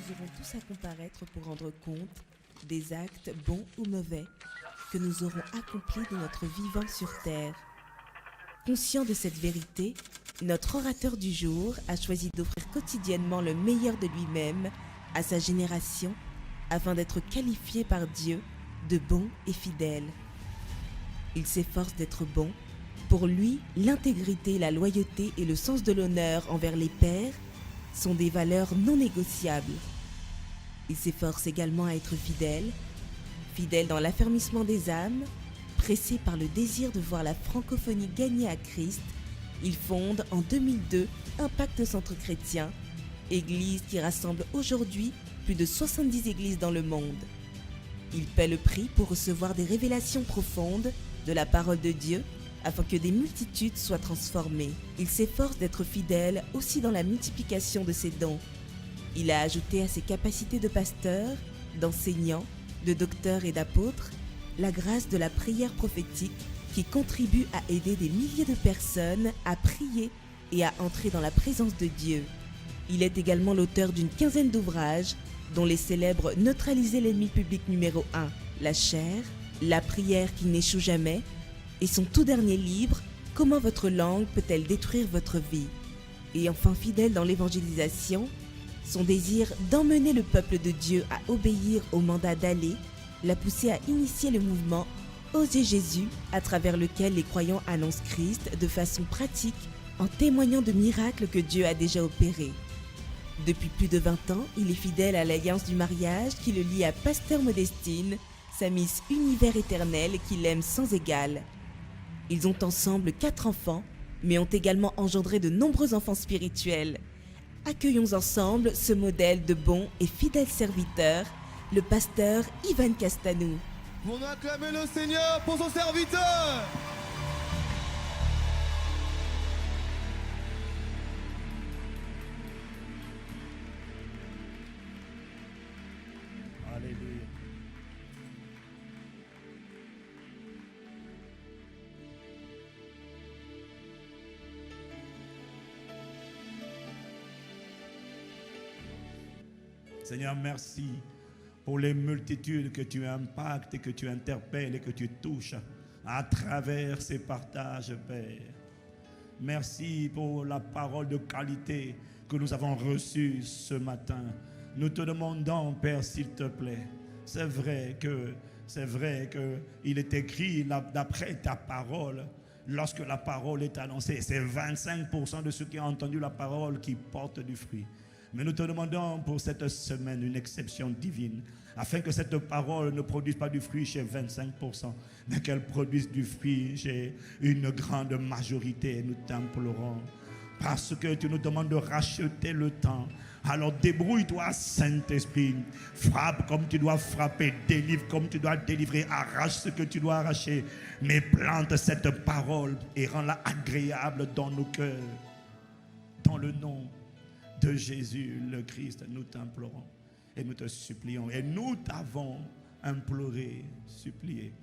nous aurons tous à comparaître pour rendre compte des actes bons ou mauvais que nous aurons accomplis de notre vivant sur terre. Conscient de cette vérité, notre orateur du jour a choisi d'offrir quotidiennement le meilleur de lui-même à sa génération afin d'être qualifié par Dieu de bon et fidèle. Il s'efforce d'être bon. Pour lui, l'intégrité, la loyauté et le sens de l'honneur envers les pairs sont des valeurs non négociables. Il s'efforce également à être fidèle, fidèle dans l'affermissement des âmes, pressé par le désir de voir la francophonie gagner à Christ. Il fonde en 2002 Impact Centre Chrétien, église qui rassemble aujourd'hui plus de 70 églises dans le monde. Il paie le prix pour recevoir des révélations profondes de la parole de Dieu afin que des multitudes soient transformées. Il s'efforce d'être fidèle aussi dans la multiplication de ses dons. Il a ajouté à ses capacités de pasteur, d'enseignant, de docteur et d'apôtre la grâce de la prière prophétique qui contribue à aider des milliers de personnes à prier et à entrer dans la présence de Dieu. Il est également l'auteur d'une quinzaine d'ouvrages dont les célèbres Neutraliser l'ennemi public numéro 1, La chair, La prière qui n'échoue jamais, et son tout dernier livre, Comment votre langue peut-elle détruire votre vie? Et enfin fidèle dans l'évangélisation, son désir d'emmener le peuple de Dieu à obéir au mandat d'aller l'a poussé à initier le mouvement Oser Jésus, à travers lequel les croyants annoncent Christ de façon pratique en témoignant de miracles que Dieu a déjà opérés. Depuis plus de 20 ans, il est fidèle à l'alliance du mariage qui le lie à Pasteur Modestine, sa Miss Univers éternel qui l'aime sans égal. Ils ont ensemble 4 enfants, mais ont également engendré de nombreux enfants spirituels. Accueillons ensemble ce modèle de bon et fidèle serviteur, le pasteur Ivan Castanou. On acclame le Seigneur pour son serviteur. Alléluia. Seigneur, merci pour les multitudes que tu impactes et que tu interpelles et que tu touches à travers ces partages, Père. Merci pour la parole de qualité que nous avons reçue ce matin. Nous te demandons, Père, s'il te plaît, c'est vrai qu'il est écrit d'après ta parole, lorsque la parole est annoncée, c'est 25% de ceux qui ont entendu la parole qui portent du fruit. Mais nous te demandons pour cette semaine une exception divine, afin que cette parole ne produise pas du fruit chez 25%, mais qu'elle produise du fruit chez une grande majorité. Nous t'implorons, parce que tu nous demandes de racheter le temps. Alors débrouille-toi, Saint-Esprit, frappe comme tu dois frapper, délivre comme tu dois délivrer, arrache ce que tu dois arracher, mais plante cette parole et rends-la agréable dans nos cœurs. Dans le nom de Jésus le Christ, nous t'implorons et nous te supplions. Et nous t'avons imploré, supplié,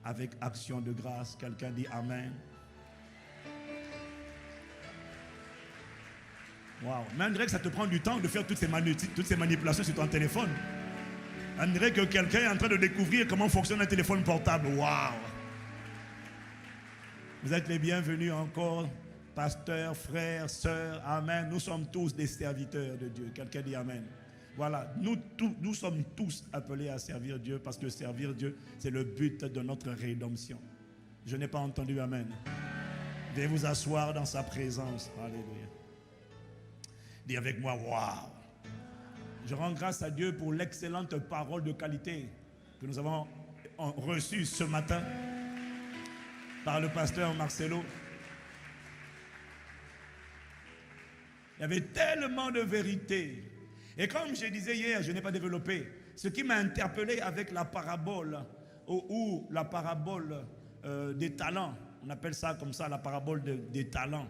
avec action de grâce. Quelqu'un dit Amen. Waouh. Mais on dirait que ça te prend du temps de faire toutes ces manipulations sur ton téléphone. On dirait que quelqu'un est en train de découvrir comment fonctionne un téléphone portable. Waouh. Vous êtes les bienvenus encore, pasteurs, frères, sœurs. Amen. Nous sommes tous des serviteurs de Dieu. Quelqu'un dit Amen. Voilà, nous sommes tous appelés à servir Dieu parce que servir Dieu, c'est le but de notre rédemption. Je n'ai pas entendu Amen. Veuillez vous asseoir dans sa présence. Alléluia. Dis avec moi, waouh. Je rends grâce à Dieu pour l'excellente parole de qualité que nous avons reçue ce matin par le pasteur Marcelo. Il y avait tellement de vérité. Et comme je disais hier, je n'ai pas développé, ce qui m'a interpellé avec la parabole, ou la parabole des talents, on appelle ça comme ça, la parabole des talents.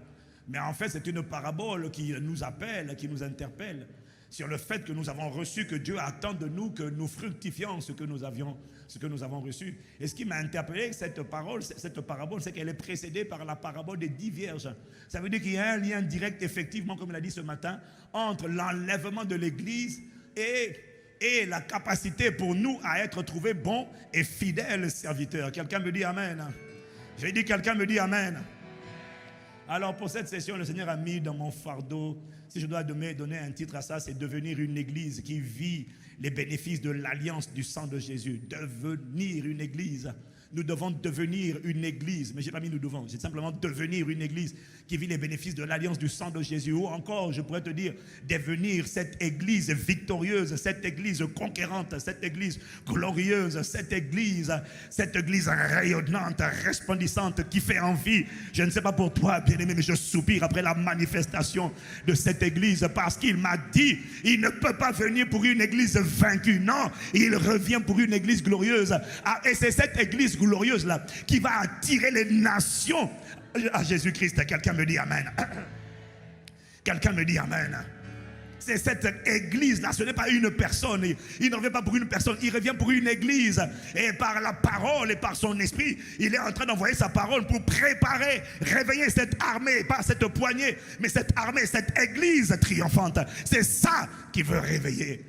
Mais en fait, c'est une parabole qui nous appelle, qui nous interpelle sur le fait que nous avons reçu, que Dieu attend de nous que nous fructifions ce que nous avons reçu. Et ce qui m'a interpellé, cette parabole, c'est qu'elle est précédée par la parabole des 10 vierges. Ça veut dire qu'il y a un lien direct, effectivement, comme il a dit ce matin, entre l'enlèvement de l'Église et la capacité pour nous à être trouvés bons et fidèles serviteurs. Quelqu'un me dit Amen. J'ai dit quelqu'un me dit Amen. Alors pour cette session, le Seigneur a mis dans mon fardeau, si je dois donner un titre à ça, c'est devenir une église qui vit les bénéfices de l'alliance du sang de Jésus. Devenir une église. Nous devons devenir une église. Mais je n'ai pas mis nous devons. J'ai simplement devenir une église qui vit les bénéfices de l'alliance du sang de Jésus. Ou encore, je pourrais te dire, devenir cette église victorieuse, cette église conquérante, cette église glorieuse, cette église rayonnante, resplendissante, qui fait envie. Je ne sais pas pour toi, bien-aimé, mais je soupire après la manifestation de cette église parce qu'il m'a dit, il ne peut pas venir pour une église vaincue. Non, il revient pour une église glorieuse. Et c'est cette église glorieuse là qui va attirer les nations à Jésus-Christ. Quelqu'un me dit Amen. Quelqu'un me dit Amen. C'est cette église là, ce n'est pas une personne. Il ne revient pas pour une personne, il revient pour une église. Et par la parole et par son esprit, il est en train d'envoyer sa parole pour préparer, réveiller cette armée, pas cette poignée, mais cette armée, cette église triomphante. C'est ça qu'il veut réveiller.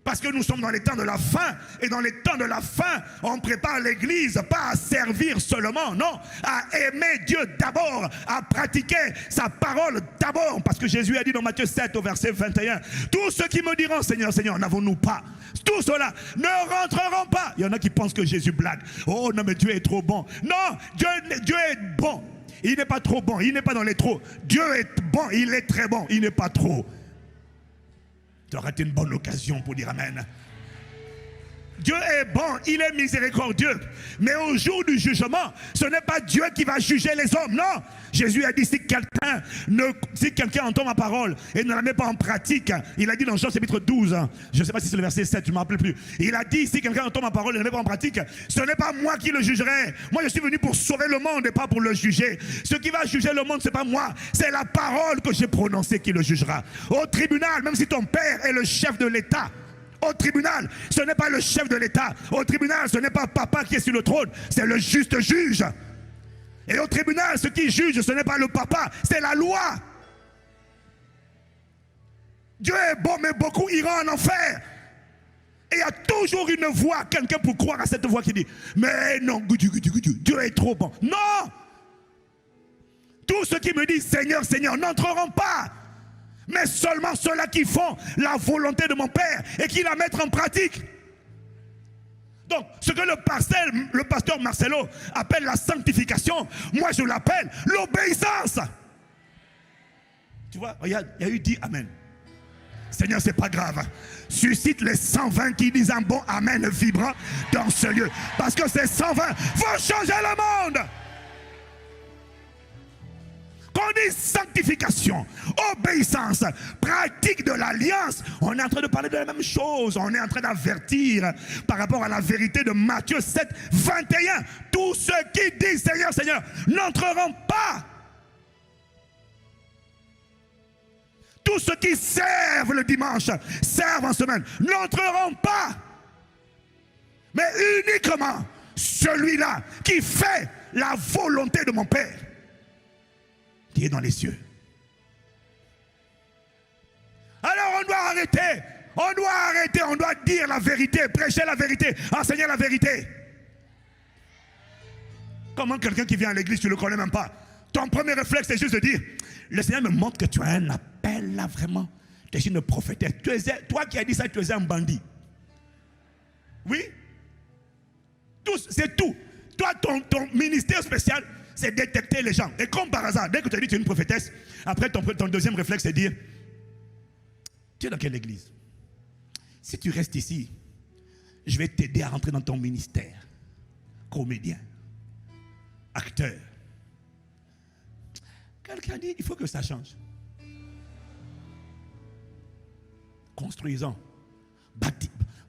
Parce que nous sommes dans les temps de la fin. Et dans les temps de la fin, on prépare l'église pas à servir seulement, non, à aimer Dieu d'abord, à pratiquer sa parole d'abord. Parce que Jésus a dit dans Matthieu 7 au verset 21, tous ceux qui me diront Seigneur, Seigneur, n'avons-nous pas? Tous ceux-là ne rentreront pas. Il y en a qui pensent que Jésus blague. Oh non, mais Dieu est trop bon. Non, Dieu est bon. Il n'est pas trop bon, il n'est pas dans les trop. Dieu est bon, il est très bon, il n'est pas trop. Tu auras une bonne occasion pour dire Amen. Dieu est bon, il est miséricordieux. Mais au jour du jugement, ce n'est pas Dieu qui va juger les hommes, non. Jésus a dit, si quelqu'un entend ma parole et ne la met pas en pratique, il a dit dans Jean chapitre 12, je ne sais pas si c'est le verset 7, je ne me rappelle plus. Il a dit, si quelqu'un entend ma parole et ne la met pas en pratique, ce n'est pas moi qui le jugerai. Moi, je suis venu pour sauver le monde et pas pour le juger. Ce qui va juger le monde, ce n'est pas moi. C'est la parole que j'ai prononcée qui le jugera. Au tribunal, même si ton père est le chef de l'État, au tribunal, ce n'est pas le chef de l'État. Au tribunal, ce n'est pas papa qui est sur le trône, c'est le juste juge. Et au tribunal, ce qui juge, ce n'est pas le papa, c'est la loi. Dieu est bon, mais beaucoup iront en enfer. Et il y a toujours une voix, quelqu'un pour croire à cette voix qui dit, mais non, Dieu est trop bon. Non! Tous ceux qui me disent Seigneur, Seigneur, n'entreront pas. Mais seulement ceux-là qui font la volonté de mon Père et qui la mettent en pratique. Donc, ce que le pasteur Marcelo appelle la sanctification, moi je l'appelle l'obéissance. Tu vois, il y a eu dit Amen. Seigneur, c'est pas grave. Suscite les 120 qui disent un bon Amen vibrant dans ce lieu. Parce que ces 120 vont changer le monde. Qu'on dise sanctification, obéissance, pratique de l'alliance, on est en train de parler de la même chose. On est en train d'avertir par rapport à la vérité de Matthieu 7, 21. Tous ceux qui disent Seigneur, Seigneur, n'entreront pas. Tous ceux qui servent le dimanche, servent en semaine, n'entreront pas. Mais uniquement celui-là qui fait la volonté de mon Père, qui est dans les cieux. Alors on doit arrêter, on doit dire la vérité, prêcher la vérité, enseigner la vérité. Comment quelqu'un qui vient à l'église, tu ne le connais même pas, ton premier réflexe c'est juste de dire, le Seigneur me montre que tu as un appel là vraiment, tu es une prophétesse, toi qui as dit ça, tu es un bandit. Oui, c'est tout. Toi, ton ministère spécial, c'est détecter les gens. Et comme par hasard, dès que tu as dit que tu es une prophétesse, après ton deuxième réflexe c'est de dire, tu es dans quelle église? Si tu restes ici, je vais t'aider à rentrer dans ton ministère. Comédien, acteur. Quelqu'un dit, il faut que ça change. Construisons,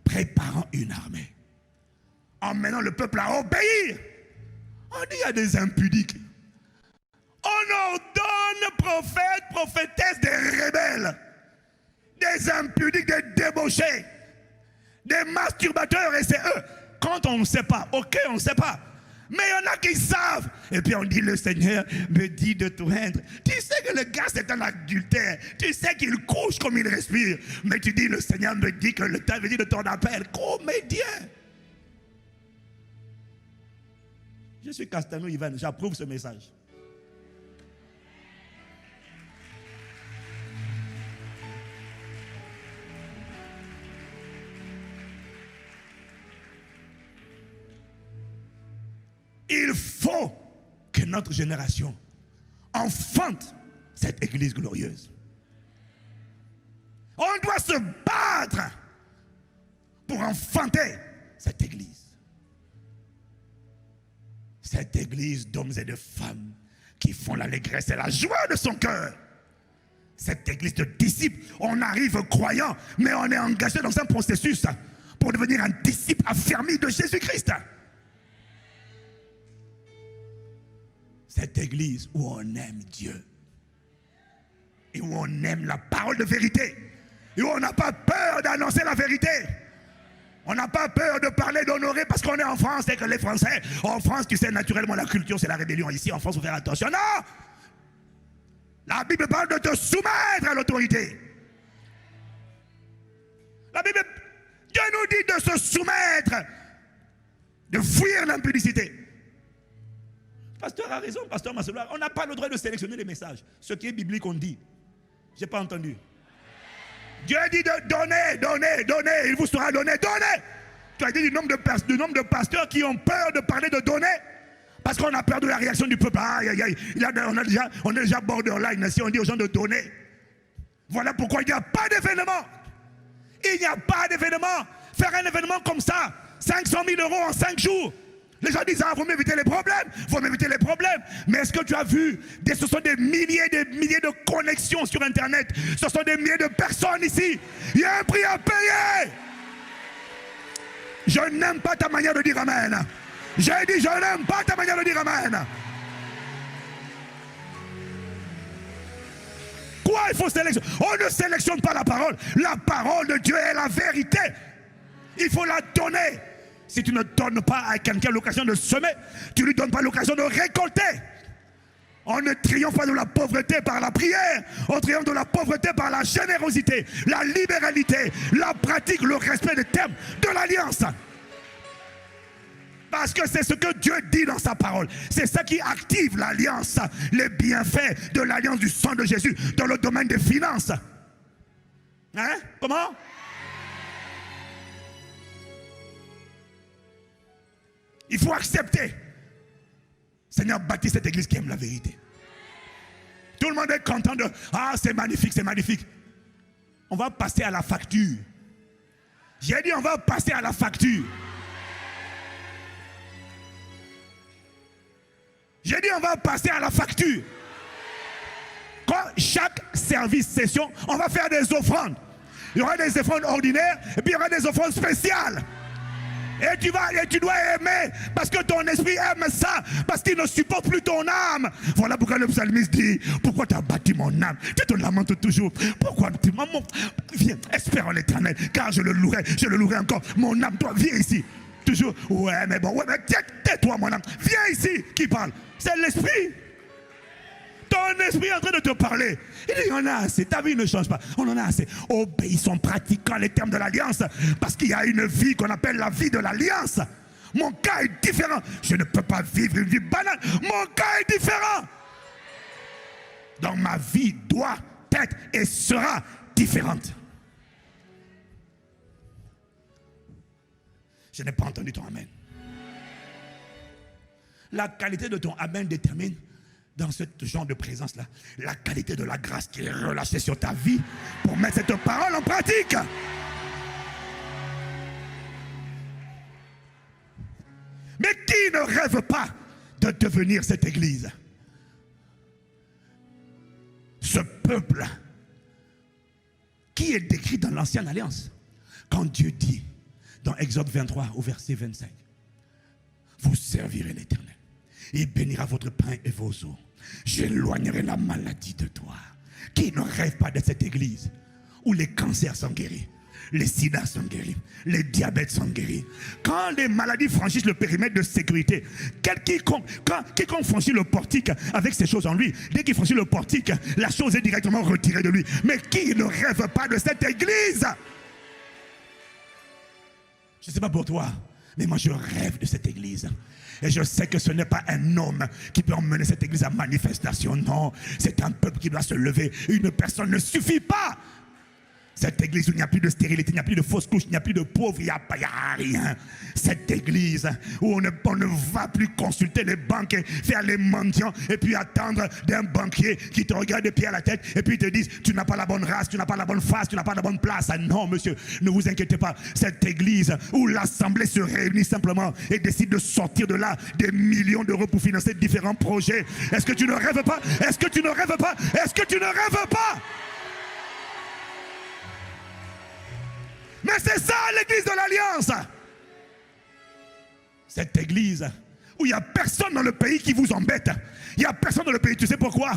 préparant une armée, emmenant le peuple à obéir. On dit il y a des impudiques. On ordonne prophètes, prophétesses, des rebelles, des impudiques, des débauchés, des masturbateurs, et c'est eux. Quand on ne sait pas, ok, on ne sait pas. Mais il y en a qui savent. Et puis on dit, le Seigneur me dit de tout rendre. Tu sais que le gars c'est un adultère. Tu sais qu'il couche comme il respire. Mais tu dis, le Seigneur me dit que le temps veut dire de ton appel. Comédien. Je suis Castanou Ivan, j'approuve ce message. Il faut que notre génération enfante cette église glorieuse. On doit se battre pour enfanter cette église. Cette église d'hommes et de femmes qui font l'allégresse et la joie de son cœur. Cette église de disciples, on arrive croyant, mais on est engagé dans un processus pour devenir un disciple affermi de Jésus-Christ. Cette église où on aime Dieu et où on aime la parole de vérité et où on n'a pas peur d'annoncer la vérité. On n'a pas peur de parler, d'honorer parce qu'on est en France et que les Français, en France, tu sais, naturellement la culture c'est la rébellion. Ici en France, il faut faire attention. Non! La Bible parle de te soumettre à l'autorité. La Bible, Dieu nous dit de se soumettre, de fuir l'impudicité. Pasteur a raison, pasteur Massoula. On n'a pas le droit de sélectionner les messages. Ce qui est biblique, on dit. Je n'ai pas entendu. Dieu dit de donner, donner, donner. Il vous sera donné, donner. Tu as dit du nombre de pasteurs qui ont peur de parler de donner. Parce qu'on a peur de la réaction du peuple. Aïe, aïe, aïe. On est déjà borderline. Si on dit aux gens de donner. Voilà pourquoi il n'y a pas d'événement. Il n'y a pas d'événement. Faire un événement comme ça, 500 000 € en 5 jours. Les gens disent, il faut m'éviter les problèmes, il faut m'éviter les problèmes. Mais est-ce que tu as vu, ce sont des milliers de connexions sur Internet. Ce sont des milliers de personnes ici. Il y a un prix à payer. Je n'aime pas ta manière de dire amen. J'ai dit, je n'aime pas ta manière de dire amen. Quoi il faut sélectionner? On ne sélectionne pas la parole. La parole de Dieu est la vérité. Il faut la donner. Si tu ne donnes pas à quelqu'un l'occasion de semer, tu ne lui donnes pas l'occasion de récolter. On ne triomphe pas de la pauvreté par la prière, on triomphe de la pauvreté par la générosité, la libéralité, la pratique, le respect des termes de l'alliance. Parce que c'est ce que Dieu dit dans sa parole. C'est ça qui active l'alliance, les bienfaits de l'alliance du sang de Jésus dans le domaine des finances. Hein? Comment? Il faut accepter. Seigneur, bâtis cette église qui aime la vérité. Tout le monde est content de... Ah, c'est magnifique, c'est magnifique. On va passer à la facture. J'ai dit, on va passer à la facture. J'ai dit, on va passer à la facture. Quand chaque service session, on va faire des offrandes. Il y aura des offrandes ordinaires et puis il y aura des offrandes spéciales. Et tu dois aimer parce que ton esprit aime ça, parce qu'il ne supporte plus ton âme. Voilà pourquoi le psalmiste dit, pourquoi tu as battu mon âme? Tu te lamentes toujours. Pourquoi tu maman, viens, espère en l'Éternel, car je le louerai encore. Mon âme, toi, viens ici. Toujours, ouais, mais tais-toi mon âme. Viens ici, qui parle? C'est l'esprit. Ton esprit est en train de te parler. Il dit, on a assez, ta vie ne change pas. On en a assez. Obéissons, pratiquant les termes de l'alliance. Parce qu'il y a une vie qu'on appelle la vie de l'alliance. Mon cas est différent. Je ne peux pas vivre une vie banale. Mon cas est différent. Donc ma vie doit être et sera différente. Je n'ai pas entendu ton amen. La qualité de ton amen détermine dans ce genre de présence-là, la qualité de la grâce qui est relâchée sur ta vie pour mettre cette parole en pratique. Mais qui ne rêve pas de devenir cette église? Ce peuple qui est décrit dans l'Ancienne Alliance. Quand Dieu dit, dans Exode 23 au verset 25, vous servirez l'Éternel. Il bénira votre pain et vos eaux. J'éloignerai la maladie de toi. Qui ne rêve pas de cette église où les cancers sont guéris, Les sida sont guéris, les diabètes sont guéris. Quand les maladies franchissent le périmètre de sécurité, quiconque franchit le portique avec ces choses en lui, dès qu'il franchit le portique, la chose est directement retirée de lui. Mais qui ne rêve pas de cette église? Je ne sais pas pour toi, mais moi je rêve de cette église. Et je sais que ce n'est pas un homme qui peut emmener cette église à manifestation. Non, c'est un peuple qui doit se lever. Une personne ne suffit pas. Cette église où il n'y a plus de stérilité, il n'y a plus de fausses couches, il n'y a plus de pauvres, il n'y a rien. Cette église où on ne va plus consulter les banques et faire les mendiants et puis attendre d'un banquier qui te regarde des pieds à la tête et puis te dit tu n'as pas la bonne race, tu n'as pas la bonne face, tu n'as pas la bonne place. Ah non monsieur, ne vous inquiétez pas. Cette église où l'assemblée se réunit simplement et décide de sortir de là des millions d'euros pour financer différents projets. Est-ce que tu ne rêves pas? Est-ce que tu ne rêves pas? Est-ce que tu ne rêves pas? Mais c'est ça l'église de l'Alliance. Cette église où il n'y a personne dans le pays qui vous embête. Il n'y a personne dans le pays. Tu sais pourquoi?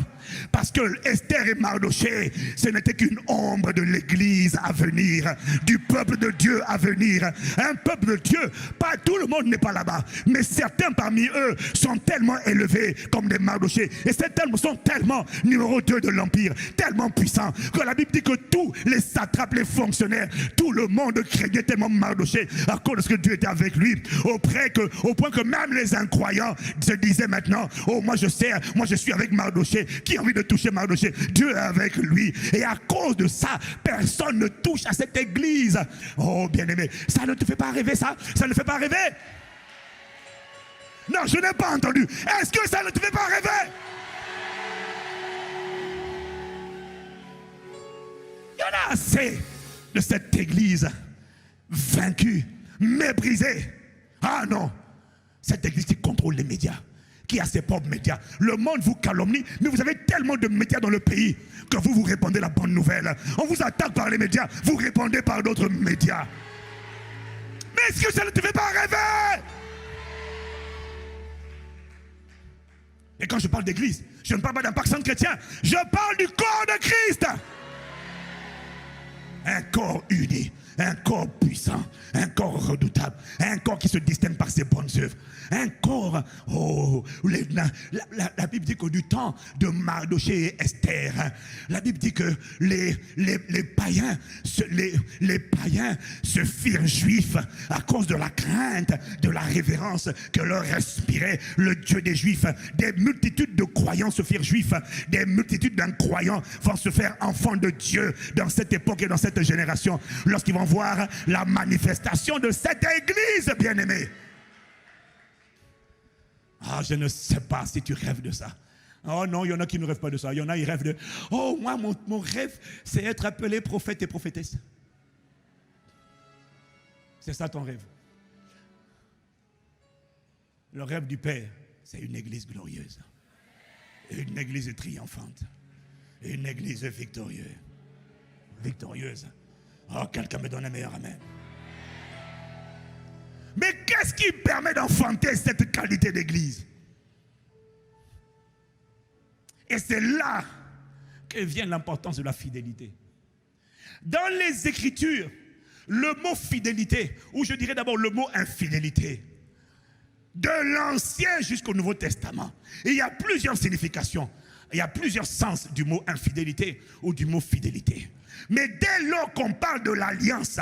Parce que Esther et Mardochée, ce n'était qu'une ombre de l'église à venir, du peuple de Dieu à venir. Un peuple de Dieu, pas tout le monde n'est pas là-bas, mais certains parmi eux sont tellement élevés comme des Mardochée. Et sont tellement numéro 2 de l'Empire, tellement puissants, que la Bible dit que tous les satrapes, les fonctionnaires, tout le monde craignait tellement Mardochée à cause de ce que Dieu était avec lui, au point que même les incroyants se disaient maintenant, oh moi je sais, moi je suis avec Mardochée, qui a envie de toucher Mardochée? Dieu est avec lui. Et à cause de ça, personne ne touche à cette église. Oh bien-aimé, ça ne te fait pas rêver ça? Ça ne fait pas rêver? Non, je n'ai pas entendu. Est-ce que ça ne te fait pas rêver? Il y en a assez de cette église vaincue, méprisée. Ah non, cette église qui contrôle les médias, qui a ses propres médias. Le monde vous calomnie, mais vous avez tellement de médias dans le pays que vous répandez la bonne nouvelle. On vous attaque par les médias, vous répondez par d'autres médias. Mais est-ce que ça ne te fait pas rêver? Et quand je parle d'église, je ne parle pas d'un pacte centre chrétien, je parle du corps de Christ. Un corps uni, un corps puissant, un corps redoutable, un corps qui se distingue par ses bonnes œuvres, un corps, la Bible dit que du temps de Mardochée et Esther, la Bible dit que les païens se firent juifs à cause de la crainte, de la révérence que leur respirait le Dieu des Juifs. Des multitudes de croyants se firent juifs, des multitudes d'incroyants vont se faire enfants de Dieu dans cette époque et dans cette génération, lorsqu'ils vont voir la manifestation de cette église, bien-aimée. Ah, je ne sais pas si tu rêves de ça. Oh non, il y en a qui ne rêvent pas de ça. Il y en a qui rêvent de, oh moi, mon rêve, c'est être appelé prophète et prophétesse. C'est ça ton rêve. Le rêve du Père, c'est une église glorieuse, une église triomphante, une église victorieuse. Oh, quelqu'un me donne un meilleur amen. Mais qu'est-ce qui permet d'enfanter cette qualité d'église? Et c'est là que vient l'importance de la fidélité. Dans les Écritures, le mot fidélité, ou je dirais d'abord le mot infidélité, de l'Ancien jusqu'au Nouveau Testament, il y a plusieurs significations, il y a plusieurs sens du mot infidélité ou du mot fidélité. Mais dès lors qu'on parle de l'alliance,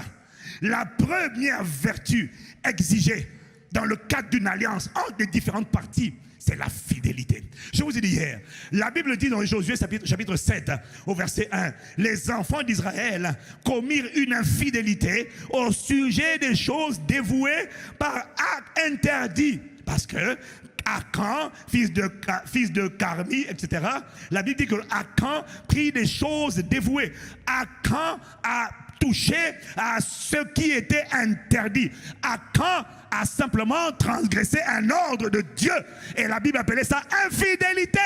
la première vertu exigée dans le cadre d'une alliance entre les différentes parties, c'est la fidélité. Je vous ai dit hier, la Bible dit dans Josué chapitre 7 au verset 1, les enfants d'Israël commirent une infidélité au sujet des choses dévouées par acte interdit. Parce que Akan, fils de Carmi, etc., la Bible dit que Akan prit des choses dévouées. Akan a touché à ce qui était interdit. Akan a simplement transgressé un ordre de Dieu. Et la Bible appelait ça infidélité.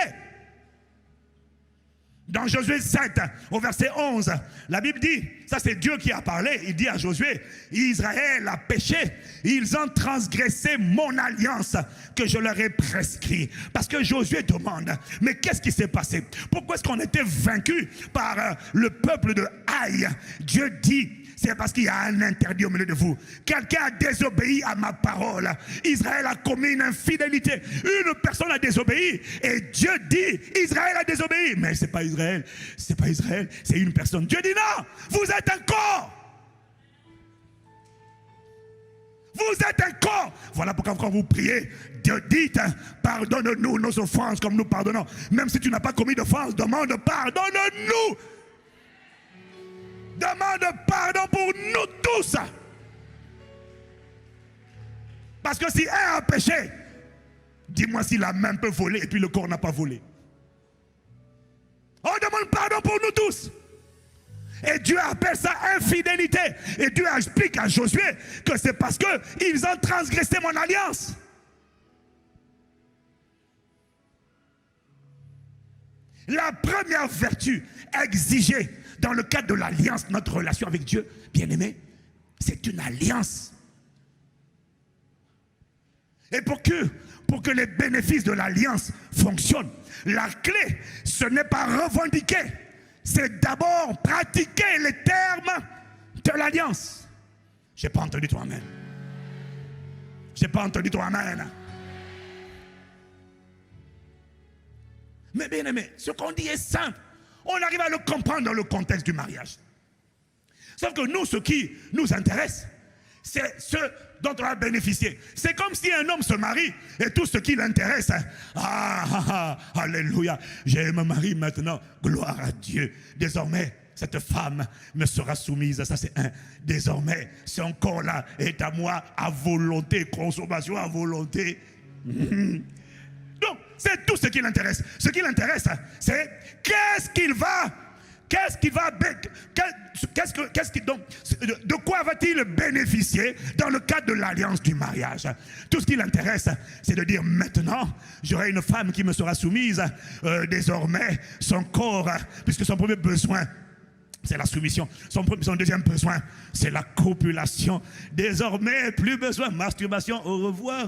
Dans Josué 7, au verset 11, la Bible dit, ça c'est Dieu qui a parlé, il dit à Josué, Israël a péché, ils ont transgressé mon alliance que je leur ai prescrit. Parce que Josué demande, mais qu'est-ce qui s'est passé? Pourquoi est-ce qu'on était vaincu par le peuple de Haï? Dieu dit, c'est parce qu'il y a un interdit au milieu de vous. Quelqu'un a désobéi à ma parole. Israël a commis une infidélité. Une personne a désobéi. Et Dieu dit, Israël a désobéi. Mais ce n'est pas Israël. Ce n'est pas Israël, c'est une personne. Dieu dit non, vous êtes un corps. Vous êtes un corps. Voilà pourquoi quand vous priez, Dieu dit, pardonne-nous nos offenses comme nous pardonnons. Même si tu n'as pas commis d'offense, demande pardonne-nous. Demande pardon pour nous tous. Parce que si un a péché, dis-moi si la main peut voler et puis le corps n'a pas volé. On demande pardon pour nous tous. Et Dieu appelle ça infidélité. Et Dieu explique à Josué que c'est parce qu'ils ont transgressé mon alliance. La première vertu exigée dans le cadre de l'alliance, notre relation avec Dieu, bien aimé, c'est une alliance. Et pour que les bénéfices de l'alliance fonctionnent, la clé, ce n'est pas revendiquer, c'est d'abord pratiquer les termes de l'alliance. Je n'ai pas entendu toi, amen. Je n'ai pas entendu toi, amen. Mais bien aimé, ce qu'on dit est simple. On arrive à le comprendre dans le contexte du mariage. Sauf que nous, ce qui nous intéresse, c'est ce dont on va bénéficier. C'est comme si un homme se marie et tout ce qui l'intéresse, alléluia, je me marie maintenant, gloire à Dieu. Désormais, cette femme me sera soumise, ça c'est un. Désormais, son corps-là est à moi à volonté, consommation à volonté. Donc, c'est tout ce qui l'intéresse. Ce qui l'intéresse, c'est de quoi va-t-il bénéficier dans le cadre de l'alliance du mariage? Tout ce qui l'intéresse, c'est de dire maintenant, j'aurai une femme qui me sera soumise. Désormais, son corps, puisque son premier besoin, c'est la soumission. Son deuxième besoin, c'est la copulation. Désormais, plus besoin de masturbation. Au revoir.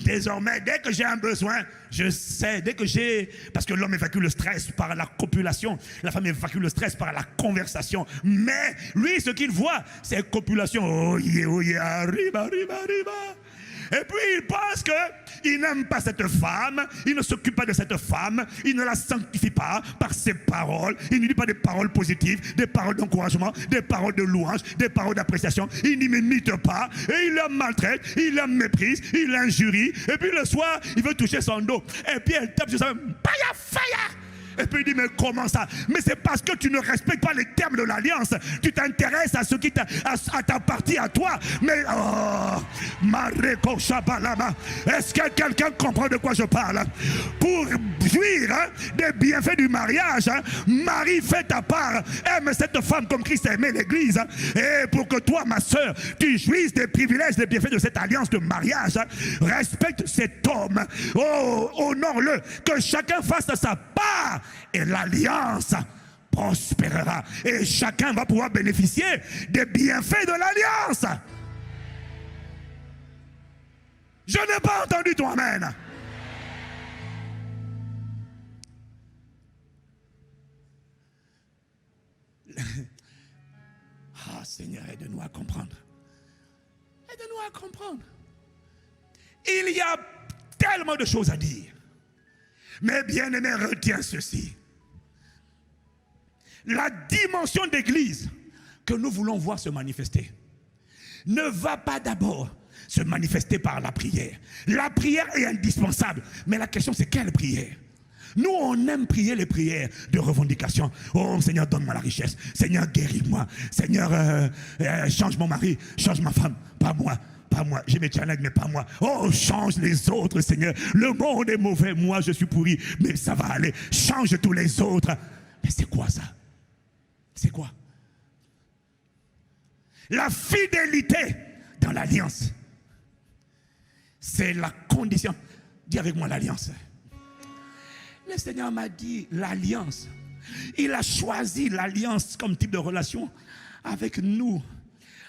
Désormais, dès que j'ai un besoin, je sais, parce que l'homme évacue le stress par la copulation, la femme évacue le stress par la conversation. Mais lui, ce qu'il voit, c'est copulation. Oh yeah, arriba. Et puis il pense qu'il n'aime pas cette femme, il ne s'occupe pas de cette femme, il ne la sanctifie pas par ses paroles, il ne dit pas des paroles positives, des paroles d'encouragement, des paroles de louange, des paroles d'appréciation, il n'y m'imite pas, et il la maltraite, il la méprise, il l'injurie, et puis le soir, il veut toucher son dos, et puis elle tape sur sa main, fire. Et puis il dit, mais comment ça? Mais c'est parce que tu ne respectes pas les termes de l'alliance. Tu t'intéresses à ce qui t'appartient à toi. Mais, Mareko Shabalama, est-ce que quelqu'un comprend de quoi je parle? Pour jouir des bienfaits du mariage, Marie, fait ta part. Aime cette femme comme Christ a aimé l'église. Et pour que toi, ma soeur, tu jouisses des privilèges, des bienfaits de cette alliance de mariage, respecte cet homme. Oh, honore-le. Que chacun fasse sa part. Et l'alliance prospérera. Et chacun va pouvoir bénéficier des bienfaits de l'alliance. Je n'ai pas entendu ton amen. Seigneur, aide-nous à comprendre. Aide-nous à comprendre. Il y a tellement de choses à dire. Mais bien aimé, retiens ceci. La dimension d'église que nous voulons voir se manifester ne va pas d'abord se manifester par la prière. La prière est indispensable. Mais la question c'est quelle prière? Nous on aime prier les prières de revendication. Oh Seigneur, donne-moi la richesse. Seigneur, guéris-moi. Seigneur, change mon mari, change ma femme. Pas moi. Pas moi, j'ai mes challenges, mais pas moi. Oh, change les autres, Seigneur. Le monde est mauvais, moi je suis pourri, mais ça va aller. Change tous les autres. Mais c'est quoi ça? C'est quoi? La fidélité dans l'alliance, c'est la condition. Dis avec moi l'alliance. Le Seigneur m'a dit l'alliance. Il a choisi l'alliance comme type de relation avec nous.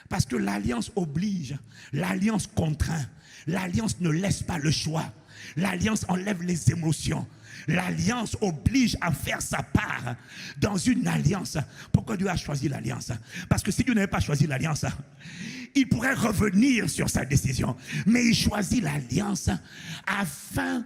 Parce que l'alliance oblige, l'alliance contraint, l'alliance ne laisse pas le choix, l'alliance enlève les émotions, L'alliance oblige à faire sa part dans une alliance. Pourquoi Dieu a choisi l'alliance? Parce que si Dieu n'avait pas choisi l'alliance, il pourrait revenir sur sa décision. Mais il choisit l'alliance afin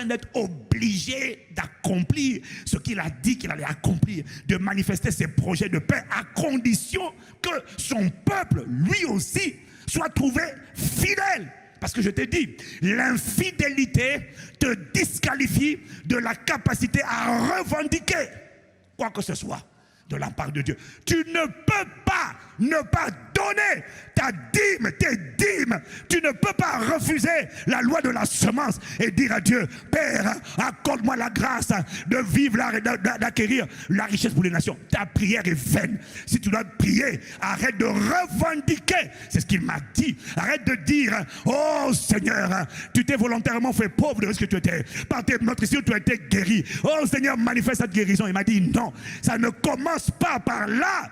d'être obligé d'accomplir ce qu'il a dit qu'il allait accomplir, de manifester ses projets de paix à condition que son peuple, lui aussi, soit trouvé fidèle. Parce que je t'ai dit, l'infidélité te disqualifie de la capacité à revendiquer quoi que ce soit de la part de Dieu. Tu ne peux pas ne pas donner ta dîme, tes dîmes. Tu ne peux pas refuser la loi de la semence et dire à Dieu, Père, accorde-moi la grâce de vivre, d'acquérir la richesse pour les nations. Ta prière est vaine. Si tu dois prier, arrête de revendiquer. C'est ce qu'il m'a dit. Arrête de dire, oh Seigneur, tu t'es volontairement fait pauvre de ce que tu étais. Par tes meurtrissures, tu as été guéri. Oh Seigneur, manifeste cette guérison. Il m'a dit, non, ça ne commence pas par là.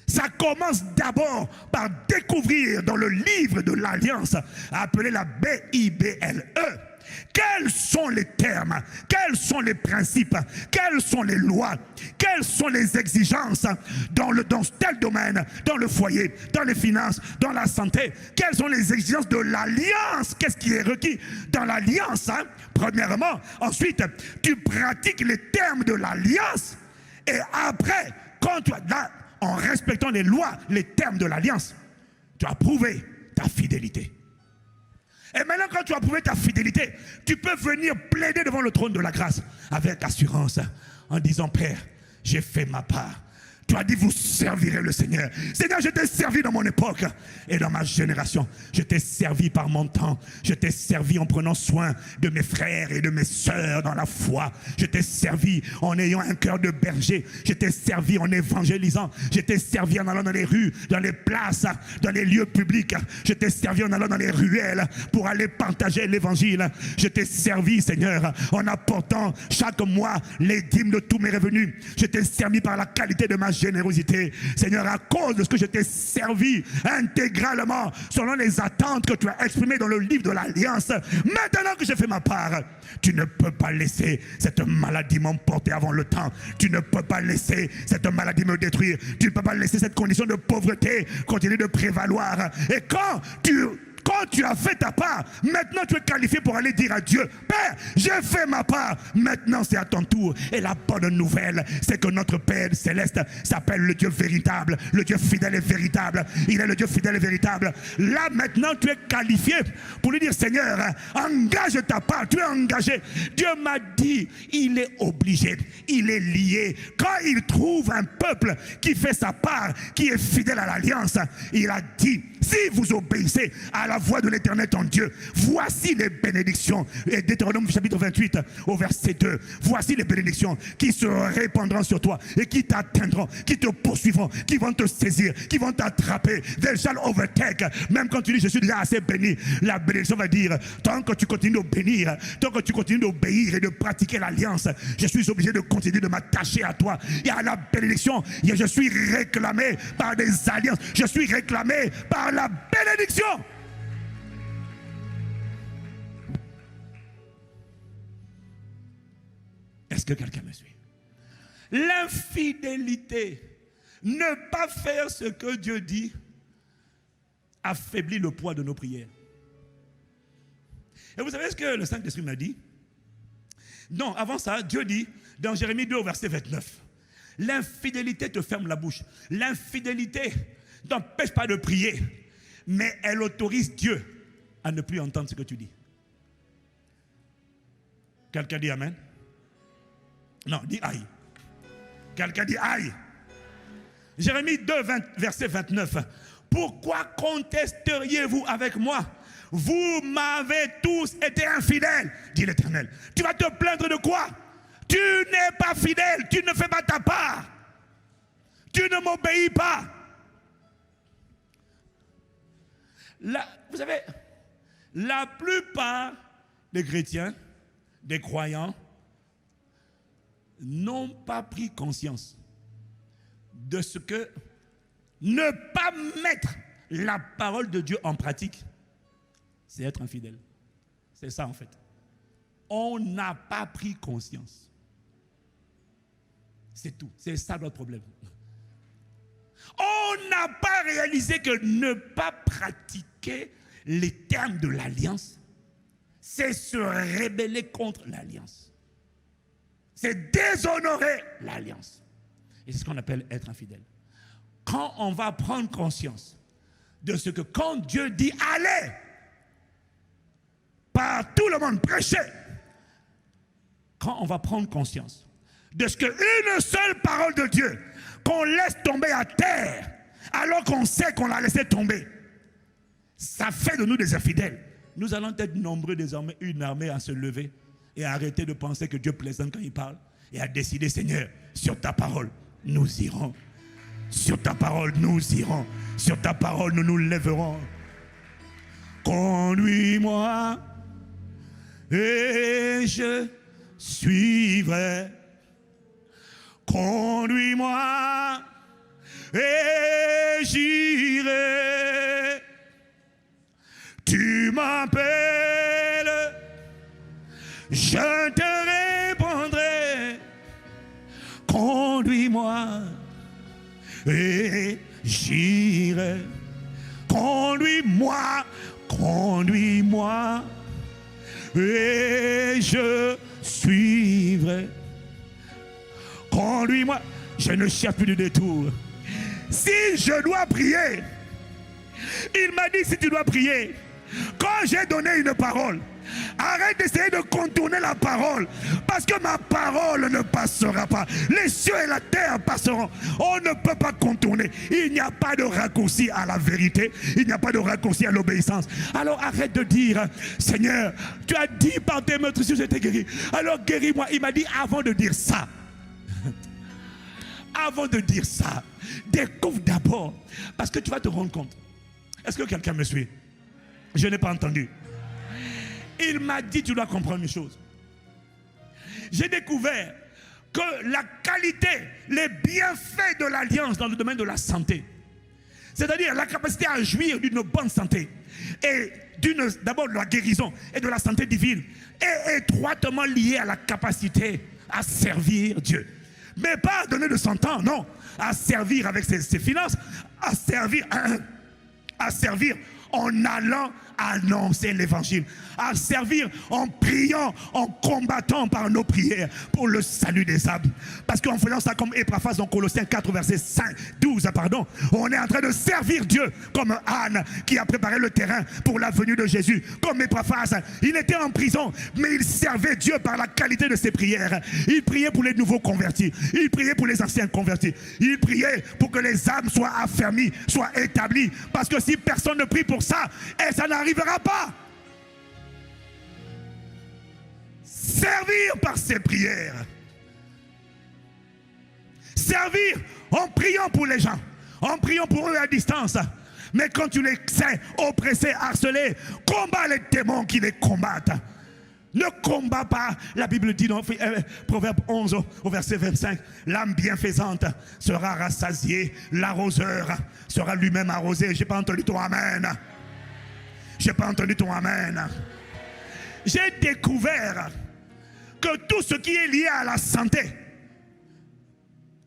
Ça commence d'abord par découvrir dans le livre de l'Alliance, appelé la Bible, quels sont les termes, quels sont les principes, quelles sont les lois, quelles sont les exigences dans tel domaine, dans le foyer, dans les finances, dans la santé, quelles sont les exigences de l'Alliance, qu'est-ce qui est requis dans l'Alliance, premièrement. Ensuite, tu pratiques les termes de l'Alliance et après, quand tu as là, en respectant les lois, les termes de l'alliance, tu as prouvé ta fidélité. Et maintenant, quand tu as prouvé ta fidélité, tu peux venir plaider devant le trône de la grâce avec assurance en disant, Père, j'ai fait ma part. Tu as dit, vous servirez le Seigneur. Seigneur, je t'ai servi dans mon époque et dans ma génération. Je t'ai servi par mon temps. Je t'ai servi en prenant soin de mes frères et de mes sœurs dans la foi. Je t'ai servi en ayant un cœur de berger. Je t'ai servi en évangélisant. Je t'ai servi en allant dans les rues, dans les places, dans les lieux publics. Je t'ai servi en allant dans les ruelles pour aller partager l'évangile. Je t'ai servi, Seigneur, en apportant chaque mois les dîmes de tous mes revenus. Je t'ai servi par la qualité de ma générosité. Seigneur, à cause de ce que je t'ai servi intégralement, selon les attentes que tu as exprimées dans le livre de l'Alliance, maintenant que j'ai fait ma part, tu ne peux pas laisser cette maladie m'emporter avant le temps. Tu ne peux pas laisser cette maladie me détruire. Tu ne peux pas laisser cette condition de pauvreté continuer de prévaloir. Et quand tu as fait ta part, maintenant tu es qualifié pour aller dire à Dieu, Père, j'ai fait ma part, maintenant c'est à ton tour. Et la bonne nouvelle, c'est que notre Père céleste s'appelle le Dieu véritable, le Dieu fidèle et véritable. Il est le Dieu fidèle et véritable. Là maintenant tu es qualifié pour lui dire, Seigneur, engage ta part, tu es engagé. Dieu m'a dit, il est obligé, il est lié. Quand il trouve un peuple qui fait sa part, qui est fidèle à l'alliance, il a dit, si vous obéissez à la voix de l'Éternel ton Dieu, voici les bénédictions. Et Deutéronome chapitre 28 au verset 2, voici les bénédictions qui se répandront sur toi et qui t'atteindront, qui te poursuivront, qui vont te saisir, qui vont t'attraper. They shall overtake. Même quand tu dis je suis déjà assez béni, la bénédiction va dire, tant que tu continues de bénir, tant que tu continues d'obéir et de pratiquer l'alliance, je suis obligé de continuer de m'attacher à toi. Et à la bénédiction, je suis réclamé par des alliances, je suis réclamé par la bénédiction. Est-ce que quelqu'un me suit? L'infidélité, ne pas faire ce que Dieu dit, affaiblit le poids de nos prières. Et vous savez ce que le Saint-Esprit m'a dit? Non, avant ça, Dieu dit, dans Jérémie 2 au verset 29, l'infidélité te ferme la bouche. L'infidélité ne t'empêche pas de prier, mais elle autorise Dieu à ne plus entendre ce que tu dis. Quelqu'un dit Amen? Non, dis aïe. Quelqu'un dit aïe. Jérémie 2, verset 29. Pourquoi contesteriez-vous avec moi? Vous m'avez tous été infidèles, dit l'Éternel. Tu vas te plaindre de quoi? Tu n'es pas fidèle, tu ne fais pas ta part. Tu ne m'obéis pas. Vous savez, la plupart des chrétiens, des croyants, n'ont pas pris conscience de ce que ne pas mettre la parole de Dieu en pratique, c'est être infidèle. C'est ça en fait. On n'a pas pris conscience. C'est tout. C'est ça notre problème. On n'a pas réalisé que ne pas pratiquer les termes de l'alliance, c'est se rebeller contre l'alliance. C'est déshonorer l'alliance. Et c'est ce qu'on appelle être infidèle. Quand on va prendre conscience de ce que quand Dieu dit « Allez !» par tout le monde, prêcher. Quand on va prendre conscience de ce qu'une seule parole de Dieu qu'on laisse tomber à terre alors qu'on sait qu'on l'a laissé tomber, ça fait de nous des infidèles. Nous allons être nombreux désormais, une armée à se lever et à arrêter de penser que Dieu plaisante quand il parle et à décider, Seigneur, sur ta parole, nous irons. Sur ta parole, nous irons. Sur ta parole, nous nous lèverons. Conduis-moi et je suivrai. Conduis-moi et j'irai. Tu m'appelles, je te répondrai. Conduis-moi et j'irai. Conduis-moi, conduis-moi et je suivrai. Conduis-moi. Je ne cherche plus de détour. Si je dois prier, il m'a dit si tu dois prier, quand j'ai donné une parole, arrête d'essayer de contourner la parole, parce que ma parole ne passera pas. Les cieux et la terre passeront. On ne peut pas contourner. Il n'y a pas de raccourci à la vérité. Il n'y a pas de raccourci à l'obéissance. Alors arrête de dire, Seigneur, tu as dit par tes meurtrissures, je t'ai guéri. Alors guéris-moi. Il m'a dit avant de dire ça. Avant de dire ça, découvre d'abord. Parce que tu vas te rendre compte. Est-ce que quelqu'un me suit? Je n'ai pas entendu. Il m'a dit, tu dois comprendre une chose. J'ai découvert que la qualité, les bienfaits de l'alliance dans le domaine de la santé, c'est-à-dire la capacité à jouir d'une bonne santé, et d'abord de la guérison et de la santé divine, est étroitement liée à la capacité à servir Dieu. Mais pas à donner de son temps, non. À servir avec ses finances, à servir en allant annoncer l'évangile, à servir en priant, en combattant par nos prières pour le salut des âmes. Parce qu'en faisant ça comme Épaphras dans Colossiens 4 verset 12, on est en train de servir Dieu comme Anne qui a préparé le terrain pour la venue de Jésus. Comme Épaphras, il était en prison, mais il servait Dieu par la qualité de ses prières. Il priait pour les nouveaux convertis, il priait pour les anciens convertis, il priait pour que les âmes soient affermies, soient établies. Parce que si personne ne prie pour ça, et ça n'arrivera pas. Servir par ses prières. Servir en priant pour les gens, en priant pour eux à distance. Mais quand tu les sais oppressés, harcelés, combat les démons qui les combattent. Ne combat pas. La Bible dit dans Proverbe 11 au verset 25, l'âme bienfaisante sera rassasiée, l'arroseur sera lui-même arrosé. J'ai pas entendu ton amen. J'ai pas entendu ton amen. J'ai découvert que tout ce qui est lié à la santé,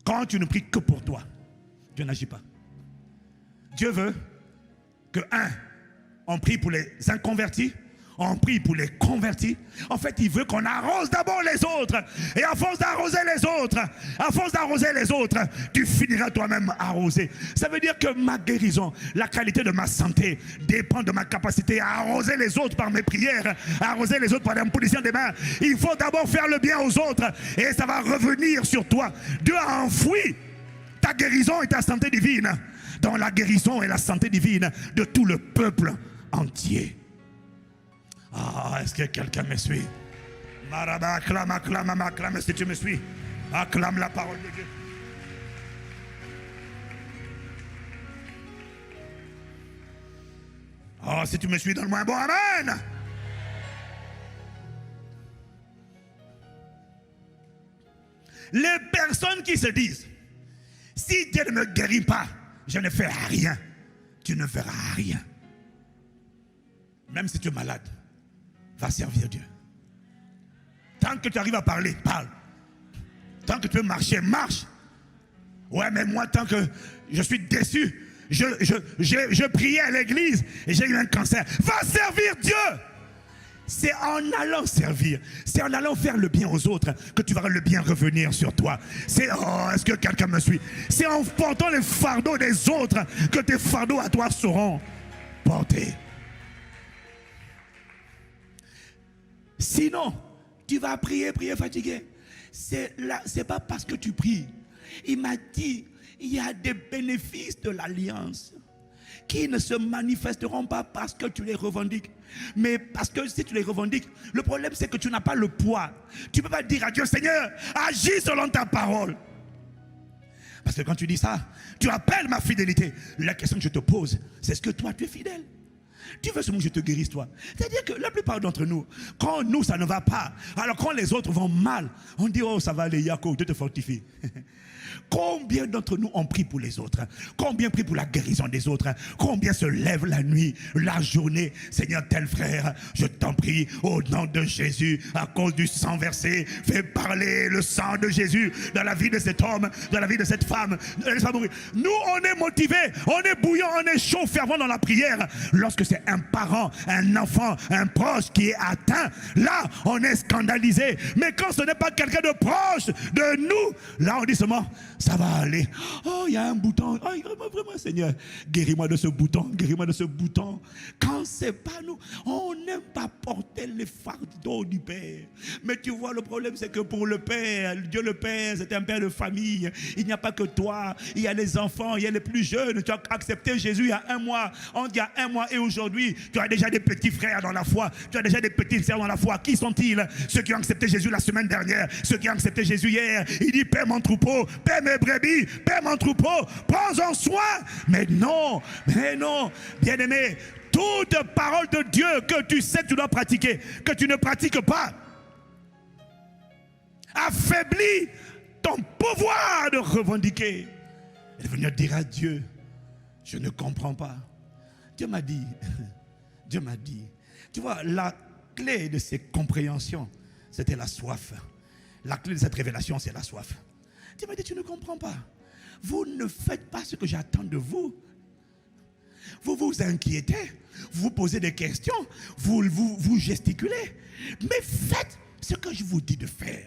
quand tu ne pries que pour toi, Dieu n'agit pas. Dieu veut que, on prie pour les inconvertis, on prie pour les convertis. En fait, il veut qu'on arrose d'abord les autres. Et à force d'arroser les autres, tu finiras toi-même arrosé. Ça veut dire que ma guérison, la qualité de ma santé dépend de ma capacité à arroser les autres par mes prières, à arroser les autres par l'imposition des mains. Il faut d'abord faire le bien aux autres et ça va revenir sur toi. Dieu a enfoui ta guérison et ta santé divine dans la guérison et la santé divine de tout le peuple entier. Ah, est-ce que quelqu'un me suit? Maraba, acclame, acclame, acclame, si tu me suis. Acclame la parole de Dieu. Oh, si tu me suis, donne-moi un bon amen. Les personnes qui se disent, si Dieu ne me guérit pas, je ne fais rien. Tu ne feras rien. Même si tu es malade, va servir Dieu. Tant que tu arrives à parler, parle. Tant que tu peux marcher, marche. Ouais, mais moi, tant que je suis déçu, je priais à l'église et j'ai eu un cancer. Va servir Dieu. C'est en allant servir, c'est en allant faire le bien aux autres que tu verras le bien revenir sur toi. C'est, oh, est-ce que quelqu'un me suit? C'est en portant les fardeaux des autres que tes fardeaux à toi seront portés. Sinon, tu vas prier fatigué. C'est pas parce que tu pries. Il m'a dit, il y a des bénéfices de l'alliance qui ne se manifesteront pas parce que tu les revendiques. Mais parce que si tu les revendiques, le problème c'est que tu n'as pas le poids. Tu ne peux pas dire à Dieu, Seigneur, agis selon ta parole. Parce que quand tu dis ça, tu appelles ma fidélité. La question que je te pose, c'est est-ce que toi tu es fidèle? Tu veux seulement que je te guérisse toi. C'est-à-dire que la plupart d'entre nous, quand nous ça ne va pas, alors quand les autres vont mal, on dit oh ça va aller, Yako, Dieu te fortifie. Combien d'entre nous ont prié pour les autres? Combien prient pour la guérison des autres? Combien se lèvent la nuit, la journée? Seigneur, tel frère, je t'en prie, au nom de Jésus, à cause du sang versé, fais parler le sang de Jésus dans la vie de cet homme, dans la vie de cette femme. Nous, on est motivés, on est bouillant, on est chaud, fervent dans la prière. Lorsque c'est un parent, un enfant, un proche qui est atteint, là, on est scandalisé. Mais quand ce n'est pas quelqu'un de proche de nous, là, on dit seulement, ça va aller. Oh, il y a un bouton. Oh, vraiment, Seigneur, guéris-moi de ce bouton, guéris-moi de ce bouton. Quand c'est pas nous, on n'aime pas porter les fardeaux du Père. Mais tu vois, le problème, c'est que pour le Père, Dieu le Père, c'est un Père de famille. Il n'y a pas que toi. Il y a les enfants, il y a les plus jeunes. Tu as accepté Jésus il y a un mois. On dit il y a un mois et aujourd'hui, tu as déjà des petits frères dans la foi. Tu as déjà des petites sœurs dans la foi. Qui sont-ils? Ceux qui ont accepté Jésus la semaine dernière. Ceux qui ont accepté Jésus hier. Il dit, paie mon troupeau, paie mes brebis, paie mon troupeau, prends-en soin. Mais non, bien-aimé, toute parole de Dieu que tu sais que tu dois pratiquer, que tu ne pratiques pas, affaiblit ton pouvoir de revendiquer. Et de venir dire à Dieu, je ne comprends pas. Dieu m'a dit, tu vois, la clé de ces compréhensions, c'était la soif. La clé de cette révélation, c'est la soif. Dieu m'a dit, tu ne comprends pas. Vous ne faites pas ce que j'attends de vous. Vous vous inquiétez, vous posez des questions, vous gesticulez. Mais faites ce que je vous dis de faire.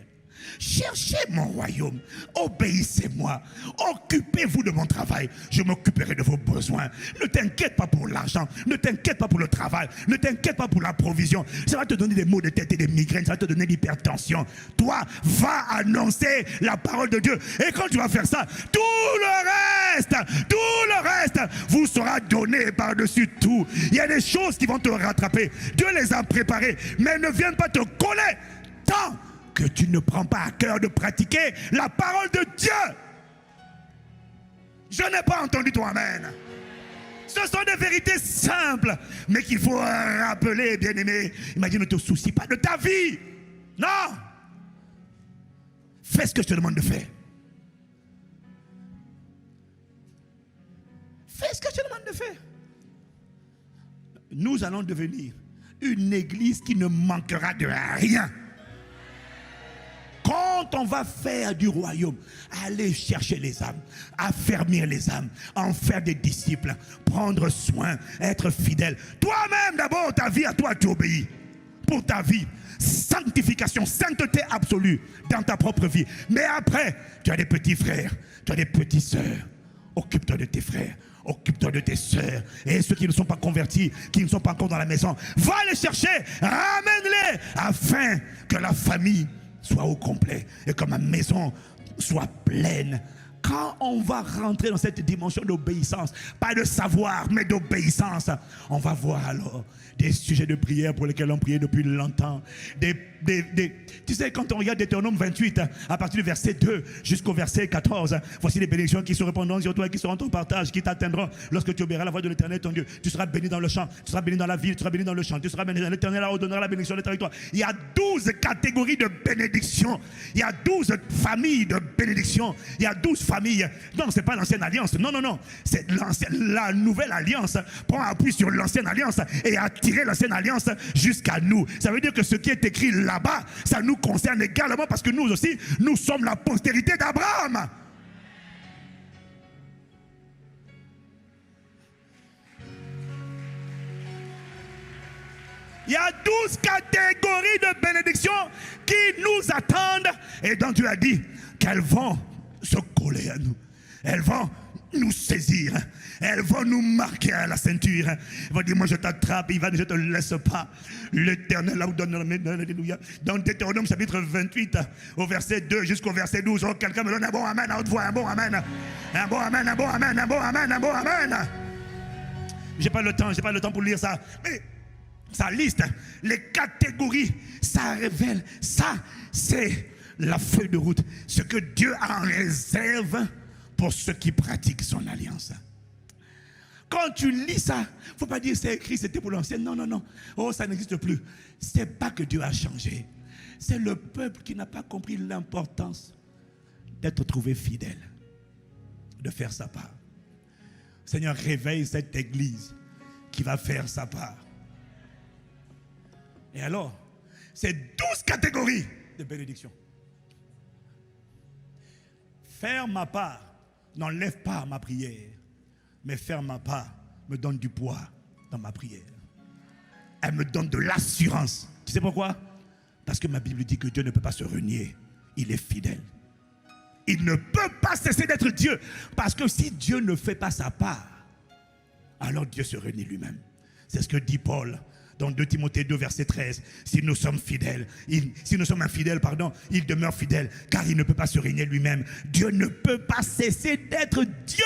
Cherchez mon royaume, obéissez-moi, occupez-vous de mon travail, je m'occuperai de vos besoins. Ne t'inquiète pas pour l'argent, ne t'inquiète pas pour le travail, ne t'inquiète pas pour la provision. Ça va te donner des maux de tête et des migraines, ça va te donner l'hypertension. Toi, va annoncer la parole de Dieu. Et quand tu vas faire ça, tout le reste vous sera donné par-dessus tout. Il y a des choses qui vont te rattraper. Dieu les a préparées, mais elles ne viennent pas te coller tant que tu ne prends pas à cœur de pratiquer la parole de Dieu. Je n'ai pas entendu ton amen. Ce sont des vérités simples, mais qu'il faut rappeler, bien-aimé. Il m'a dit, ne te soucie pas de ta vie. Non. Fais ce que je te demande de faire. Fais ce que je te demande de faire. Nous allons devenir une église qui ne manquera de rien. Quand on va faire du royaume, aller chercher les âmes, affermir les âmes, en faire des disciples, prendre soin, être fidèle. Toi-même d'abord, ta vie à toi, tu obéis. Pour ta vie, sanctification, sainteté absolue dans ta propre vie. Mais après, tu as des petits frères, tu as des petites sœurs. Occupe-toi de tes frères. Occupe-toi de tes sœurs. Et ceux qui ne sont pas convertis, qui ne sont pas encore dans la maison, va les chercher, ramène-les, afin que la famille soit au complet et que ma maison soit pleine. Quand on va rentrer dans cette dimension d'obéissance, pas de savoir, mais d'obéissance, on va voir alors des sujets de prière pour lesquels on priait depuis longtemps. Tu sais, quand on regarde Deutéronome 28, à partir du verset 2 jusqu'au verset 14, voici les bénédictions qui se répandront sur toi et qui seront ton partage, qui t'atteindront lorsque tu obéiras la voix de l'Éternel ton Dieu. Tu seras béni dans le champ, tu seras béni dans la ville, tu seras béni dans le champ, tu seras béni dans l'Éternel, ordonnera la bénédiction de territoire. Il y a 12 catégories de bénédictions. Il y a 12 familles de bénédictions. Il y a 12 familles. Non, ce n'est pas l'ancienne alliance. Non. C'est la nouvelle alliance. Prend appui sur l'ancienne alliance et a tiré l'ancienne alliance jusqu'à nous. Ça veut dire que ce qui est écrit là là-bas, ça nous concerne également parce que nous aussi, nous sommes la postérité d'Abraham. Il y a 12 catégories de bénédictions qui nous attendent et dont Dieu a dit qu'elles vont se coller à nous. Elles vont nous saisir. Elles vont nous marquer à la ceinture. Elles vont dire, moi je t'attrape, je ne te laisse pas. L'Éternel là où donne, alléluia. Dans Deutéronome chapitre 28, au verset 2 jusqu'au verset 12, oh, quelqu'un me donne un bon amen à haute voix, un bon amen. Un bon amen, un bon amen, un bon amen, un bon amen. J'ai pas le temps pour lire ça. Mais ça liste les catégories, ça révèle, ça c'est la feuille de route, ce que Dieu a en réserve pour ceux qui pratiquent son alliance. Quand tu lis ça, il ne faut pas dire c'est écrit, c'était pour l'ancien. Non, non, non. Oh, ça n'existe plus. Ce n'est pas que Dieu a changé. C'est le peuple qui n'a pas compris l'importance d'être trouvé fidèle, de faire sa part. Seigneur, réveille cette église qui va faire sa part. Et alors, c'est 12 catégories de bénédictions. Faire ma part n'enlève pas ma prière, mais faire ma part me donne du poids dans ma prière. Elle me donne de l'assurance. Tu sais pourquoi? Parce que ma Bible dit que Dieu ne peut pas se renier. Il est fidèle. Il ne peut pas cesser d'être Dieu. Parce que si Dieu ne fait pas sa part, alors Dieu se renie lui-même. C'est ce que dit Paul dans 2 Timothée 2, verset 13. Si nous sommes fidèles, si nous sommes infidèles, il demeure fidèle, car il ne peut pas se régner lui-même. Dieu ne peut pas cesser d'être Dieu.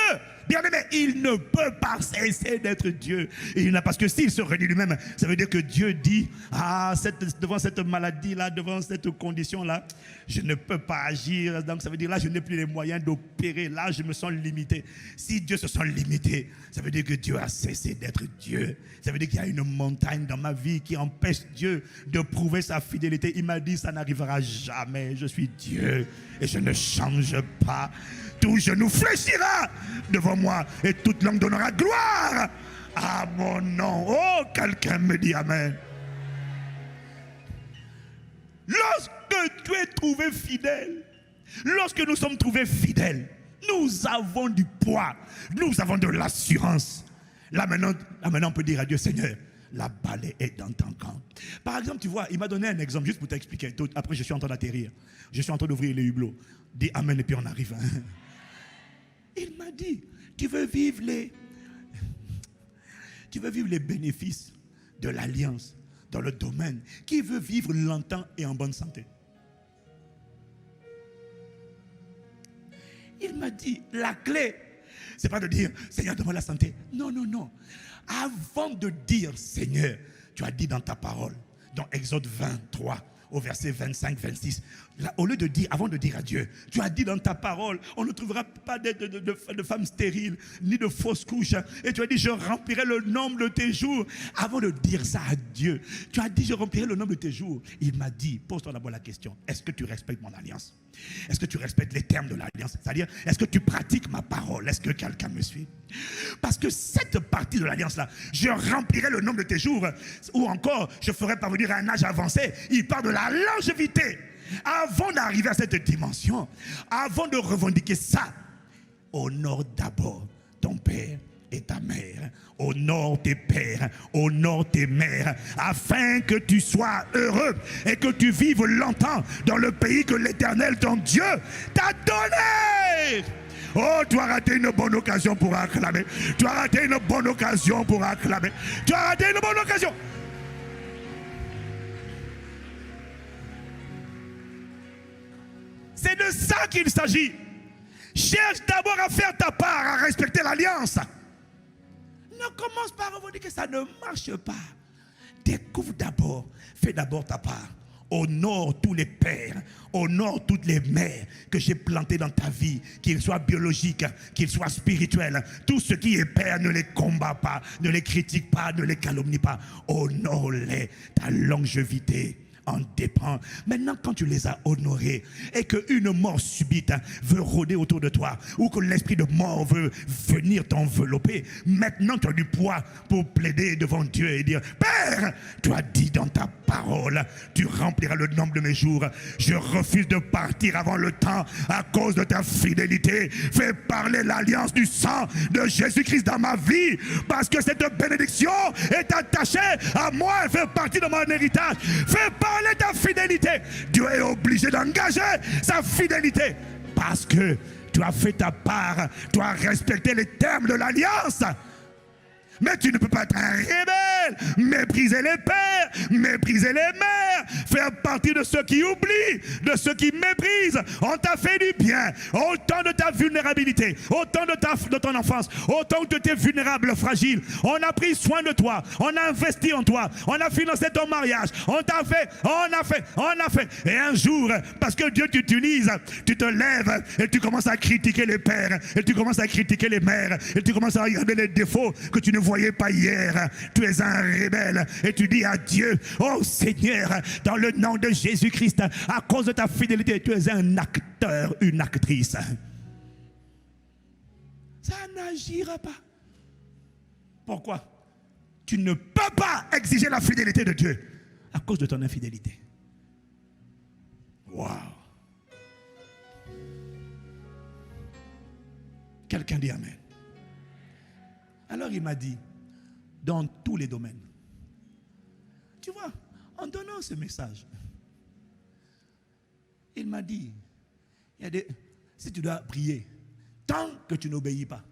Bien-aimé, il ne peut pas cesser d'être Dieu. Et parce que s'il se renie lui-même, ça veut dire que Dieu dit, devant cette maladie-là, devant cette condition-là, je ne peux pas agir. Donc ça veut dire là, je n'ai plus les moyens d'opérer. Là, je me sens limité. Si Dieu se sent limité, ça veut dire que Dieu a cessé d'être Dieu. Ça veut dire qu'il y a une montagne dans ma vie qui empêche Dieu de prouver sa fidélité. Il m'a dit, ça n'arrivera jamais. Je suis Dieu et je ne change pas. Tout genou fléchira devant moi et toute langue donnera gloire à mon nom. Oh, quelqu'un me dit amen. Lorsque tu es trouvé fidèle, lorsque nous sommes trouvés fidèles, nous avons du poids, nous avons de l'assurance. Là maintenant, on peut dire à Dieu, Seigneur, la balle est dans ton camp. Par exemple, tu vois, il m'a donné un exemple juste pour t'expliquer. Après, je suis en train d'atterrir. Je suis en train d'ouvrir les hublots. Dis amen et puis on arrive. Il m'a dit, tu veux vivre les bénéfices de l'alliance dans le domaine. Qui veut vivre longtemps et en bonne santé? Il m'a dit, la clé, c'est pas de dire, Seigneur, donne-moi la santé. Non, non, non. Avant de dire, Seigneur, tu as dit dans ta parole, dans Exode 23, au verset 25-26, au lieu de dire, avant de dire à Dieu, tu as dit dans ta parole, on ne trouvera pas de femmes stériles, ni de fausses couches. Et tu as dit, je remplirai le nombre de tes jours. Avant de dire ça à Dieu, tu as dit, je remplirai le nombre de tes jours. Il m'a dit, pose-toi d'abord la question, est-ce que tu respectes mon alliance? Est-ce que tu respectes les termes de l'alliance? C'est-à-dire, est-ce que tu pratiques ma parole? Est-ce que quelqu'un me suit? Parce que cette partie de l'alliance-là, je remplirai le nombre de tes jours, ou encore, je ferai parvenir à un âge avancé. Il parle de la longévité. Avant d'arriver à cette dimension, avant de revendiquer ça, honore d'abord ton père et ta mère. Honore tes pères, honore tes mères, afin que tu sois heureux et que tu vives longtemps dans le pays que l'Éternel, ton Dieu, t'a donné. Oh, tu as raté une bonne occasion pour acclamer. Tu as raté une bonne occasion pour acclamer. Tu as raté une bonne occasion. C'est de ça qu'il s'agit. Cherche d'abord à faire ta part, à respecter l'alliance. Ne commence pas à revendiquer que ça ne marche pas. Découvre d'abord, fais d'abord ta part. Honore tous les pères, honore toutes les mères que j'ai plantées dans ta vie, qu'ils soient biologiques, qu'ils soient spirituels. Tout ce qui est père, ne les combat pas, ne les critique pas, ne les calomnie pas. Honore-les, ta longévité en dépend. Maintenant, quand tu les as honorés et qu'une mort subite veut rôder autour de toi ou que l'esprit de mort veut venir t'envelopper, maintenant tu as du poids pour plaider devant Dieu et dire: Père, tu as dit dans ta parole, tu rempliras le nombre de mes jours. Je refuse de partir avant le temps à cause de ta fidélité. Fais parler l'alliance du sang de Jésus-Christ dans ma vie, parce que cette bénédiction est attachée à moi et fait partie de mon héritage. Fais parler ta fidélité. Dieu est obligé d'engager sa fidélité parce que tu as fait ta part, tu as respecté les termes de l'alliance. Mais tu ne peux pas être un rebelle, mépriser les pères, mépriser les mères, faire partie de ceux qui oublient, de ceux qui méprisent. On t'a fait du bien, au temps de ta vulnérabilité, au temps de ton enfance, au temps où tu étais vulnérable, fragile. On a pris soin de toi, on a investi en toi, on a financé ton mariage, on t'a fait, on a fait. Et un jour, parce que Dieu t'utilise, tu te lèves et tu commences à critiquer les pères, et tu commences à critiquer les mères, et tu commences à regarder les défauts que tu ne voyais pas hier. Tu es un rebelle et tu dis à Dieu: oh Seigneur, dans le nom de Jésus-Christ, à cause de ta fidélité, tu es un acteur, une actrice. Ça n'agira pas. Pourquoi? Tu ne peux pas exiger la fidélité de Dieu à cause de ton infidélité. Waouh! Quelqu'un dit amen. Alors il m'a dit, dans tous les domaines. Tu vois, en donnant ce message, il m'a dit, si tu dois prier, tant que tu n'obéis pas,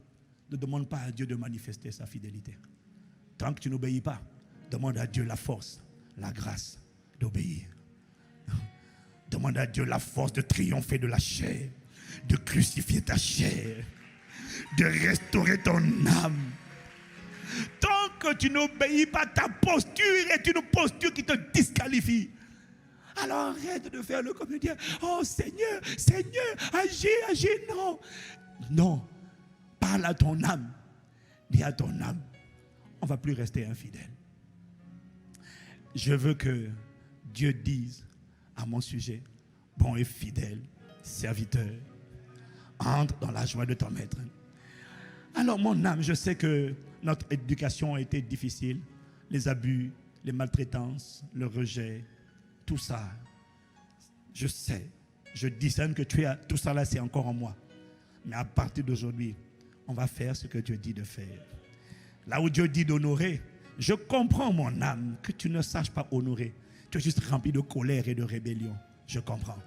ne demande pas à Dieu de manifester sa fidélité. Tant que tu n'obéis pas, demande à Dieu la force, la grâce d'obéir. Demande à Dieu la force de triompher de la chair, de crucifier ta chair, de restaurer ton âme. Tant que tu n'obéis pas, ta posture est une posture qui te disqualifie. Alors arrête de faire le comédien. Oh Seigneur, agis, non. Non, parle à ton âme. Dis à ton âme, on ne va plus rester infidèle. Je veux que Dieu dise à mon sujet: bon et fidèle serviteur, entre dans la joie de ton maître. Alors mon âme, je sais que notre éducation a été difficile, les abus, les maltraitances, le rejet, tout ça. Je sais, je discerne que tout ça là c'est encore en moi. Mais à partir d'aujourd'hui, on va faire ce que Dieu dit de faire. Là où Dieu dit d'honorer, je comprends mon âme que tu ne saches pas honorer. Tu es juste rempli de colère et de rébellion. Je comprends.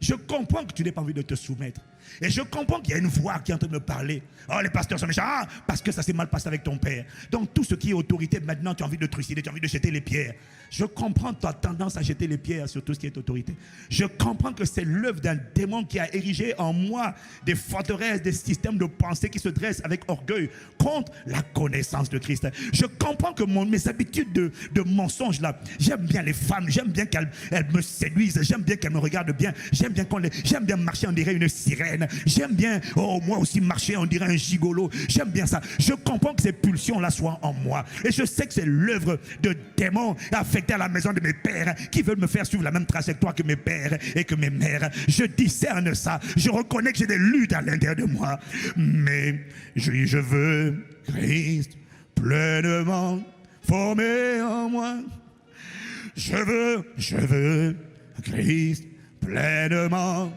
Je comprends que tu n'aies pas envie de te soumettre. Et je comprends qu'il y a une voix qui est en train de me parler. Oh, les pasteurs sont méchants. Ah, parce que ça s'est mal passé avec ton père. Donc tout ce qui est autorité, maintenant tu as envie de trucider, tu as envie de jeter les pierres. Je comprends ta tendance à jeter les pierres sur tout ce qui est autorité. Je comprends que c'est l'œuvre d'un démon qui a érigé en moi des forteresses, des systèmes de pensée qui se dressent avec orgueil contre la connaissance de Christ. Je comprends que mes habitudes de mensonges là, j'aime bien les femmes, j'aime bien qu'elles me séduisent, j'aime bien qu'elles me regardent bien, j'aime bien marcher, on dirait une sirène. J'aime bien, moi aussi marcher, on dirait un gigolo. J'aime bien ça. Je comprends que ces pulsions-là soient en moi. Et je sais que c'est l'œuvre de démons affectés à la maison de mes pères qui veulent me faire suivre la même trajectoire que mes pères et que mes mères. Je discerne ça. Je reconnais que j'ai des luttes à l'intérieur de moi. Mais je veux Christ pleinement formé en moi. Je veux Christ pleinement.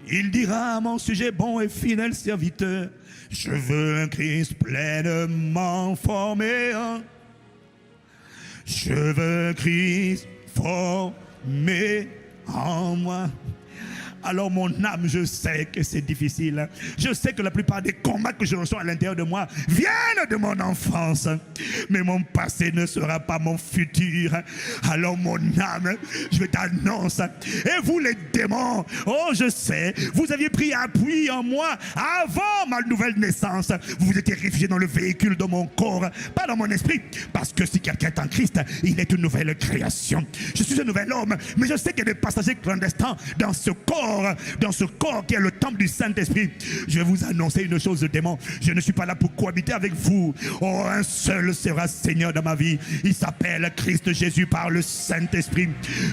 Il dira à mon sujet: bon et fidèle serviteur, je veux un Christ pleinement formé. Je veux un Christ formé en moi. Alors mon âme, je sais que c'est difficile. Je sais que la plupart des combats que je ressens à l'intérieur de moi viennent de mon enfance. Mais mon passé ne sera pas mon futur. Alors mon âme, je t'annonce. Et vous les démons, oh je sais, vous aviez pris appui en moi avant ma nouvelle naissance. Vous vous étiez réfugiés dans le véhicule de mon corps, pas dans mon esprit. Parce que si quelqu'un est en Christ, il est une nouvelle création. Je suis un nouvel homme, mais je sais qu'il y a des passagers clandestins dans ce corps corps, dans ce corps qui est le temple du Saint-Esprit. Je vais vous annoncer une chose, démon. Je ne suis pas là pour cohabiter avec vous. Oh, un seul sera Seigneur dans ma vie. Il s'appelle Christ Jésus par le Saint-Esprit.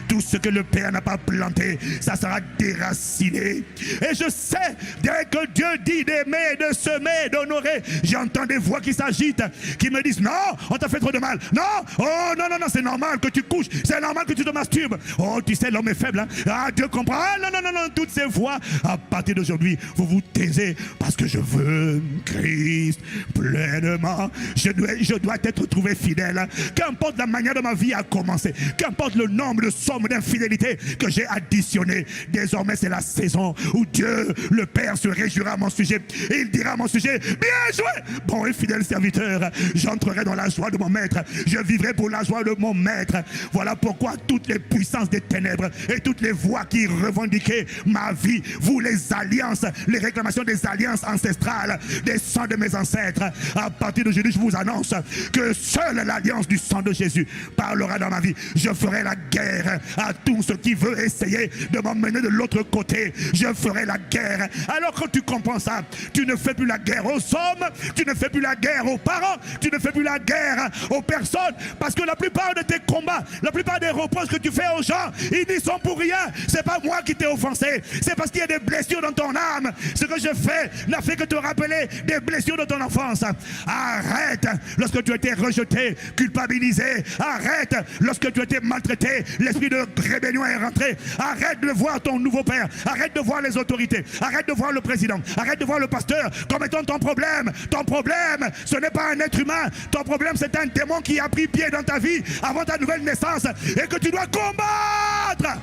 Tout ce que le Père n'a pas planté, ça sera déraciné. Et je sais, dès que Dieu dit d'aimer, de semer, d'honorer, j'entends des voix qui s'agitent, qui me disent non, on t'a fait trop de mal. Non, oh non, non, non, c'est normal que tu couches, c'est normal que tu te masturbes. Oh, tu sais, l'homme est faible. Hein? Ah, Dieu comprend. Ah, non, non, non, non, toutes ces voix, à partir d'aujourd'hui, vous vous taisez parce que je veux Christ pleinement. Je dois être trouvé fidèle. Qu'importe la manière de ma vie a commencé, qu'importe le nombre de sommes d'infidélité que j'ai additionné, désormais c'est la saison où Dieu, le Père, se réjouira à mon sujet. Et il dira à mon sujet, bien joué, bon et fidèle serviteur, j'entrerai dans la joie de mon maître, je vivrai pour la joie de mon maître. Voilà pourquoi toutes les puissances des ténèbres et toutes les voix qui revendiquaient ma vie, vous les alliances, les réclamations des alliances ancestrales, des sangs de mes ancêtres, à partir d'aujourd'hui je vous annonce que seule l'alliance du sang de Jésus parlera dans ma vie. Je ferai la guerre à tout ce qui veut essayer de m'emmener de l'autre côté. Je ferai la guerre. Alors quand tu comprends ça, tu ne fais plus la guerre aux hommes, tu ne fais plus la guerre aux parents, tu ne fais plus la guerre aux personnes, parce que la plupart de tes combats, la plupart des reproches que tu fais aux gens, ils n'y sont pour rien. C'est pas moi qui t'ai offensé, c'est parce qu'il y a des blessures dans ton âme. Ce que je fais n'a fait que te rappeler des blessures de ton enfance. Arrête lorsque tu as été rejeté, culpabilisé. Arrête lorsque tu as été maltraité, l'esprit de rébellion est rentré. Arrête de voir ton nouveau père, arrête de voir les autorités, arrête de voir le président, arrête de voir le pasteur comme étant ton problème. Ton problème, ce n'est pas un être humain. Ton problème, c'est un démon qui a pris pied dans ta vie avant ta nouvelle naissance et que tu dois combattre.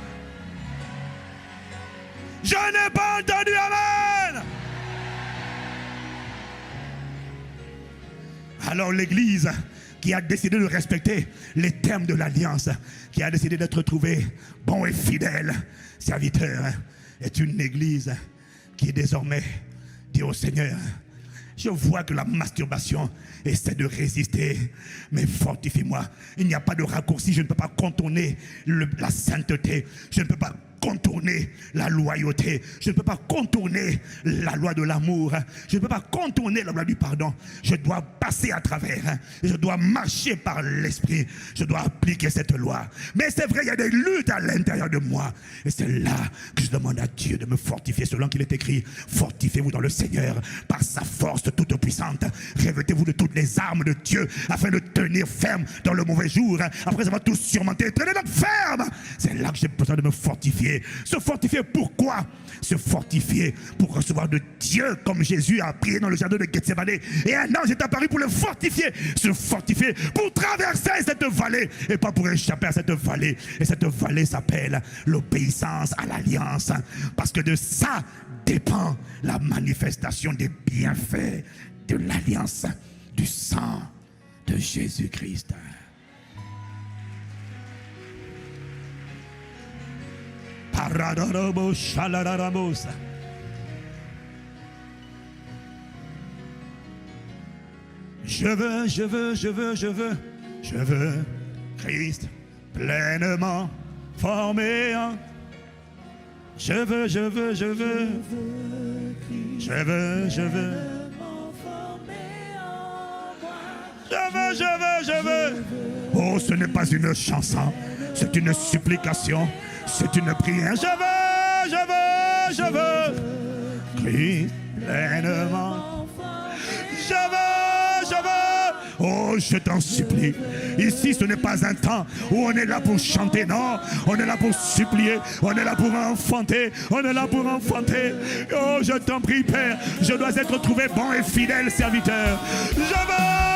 Je n'ai pas entendu amen. Alors l'église qui a décidé de respecter les termes de l'alliance, qui a décidé d'être trouvé bon et fidèle serviteur, est une église qui désormais dit au Seigneur, je vois que la masturbation essaie de résister, mais fortifie-moi. Il n'y a pas de raccourci, je ne peux pas contourner la sainteté, je ne peux pas contourner la loyauté, je ne peux pas contourner la loi de l'amour, je ne peux pas contourner la loi du pardon. Je dois passer à travers, je dois marcher par l'esprit, je dois appliquer cette loi. Mais c'est vrai, il y a des luttes à l'intérieur de moi, et c'est là que je demande à Dieu de me fortifier, selon qu'il est écrit, fortifiez-vous dans le Seigneur par sa force toute puissante, revêtez-vous de toutes les armes de Dieu afin de tenir ferme dans le mauvais jour, après avoir tout surmonté, tenez donc ferme. C'est là que j'ai besoin de me fortifier. Se fortifier pourquoi? Se fortifier pour recevoir de Dieu comme Jésus a prié dans le jardin de Gethsemane et un ange est apparu pour le fortifier. Se fortifier pour traverser cette vallée et pas pour échapper à cette vallée. Et cette vallée s'appelle l'obéissance à l'alliance, parce que de ça dépend la manifestation des bienfaits de l'alliance du sang de Jésus-Christ. Je veux Christ pleinement formé en. Je veux Oh, ce n'est pas une chanson, c'est une supplication, c'est une prière. Je veux Christ pleinement. Je veux. Oh, je t'en supplie. Ici, ce n'est pas un temps où on est là pour chanter. Non, on est là pour supplier. On est là pour enfanter. Oh, je t'en prie, Père. Je dois être trouvé bon et fidèle serviteur. Je veux.